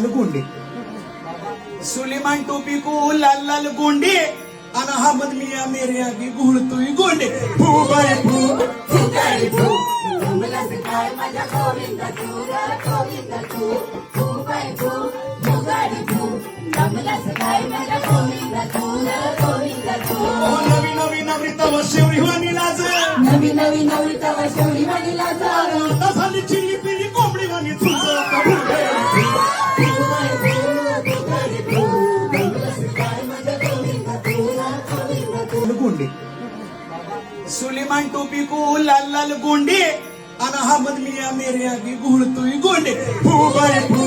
गोंडे सुलेमान टोपी को लाल लाल गोंडे आणि अहमद मिया मेरे आगे घुळतोय गोंडे फू बाय फू फुगारी फू जमला सकाळ माझ्या गोविंदा तू ग गोविंदा तू फुगारी फू फुगारी फू जमला सकाळ माझ्या गोविंदा तू ग गोविंदा तू नवी नवी नवरीतव शेवरी वाणी लाज नवी नवी नवी तवा शेवडी वाणी लाज आता झाली चिली पिली कोंबडी वाणी तुझं गोंडे सुलेमान टोपी को लाल लाल गोंडे आणि अहमद मिया मेरे आगे घुळतोय गोंडे फू बाय फू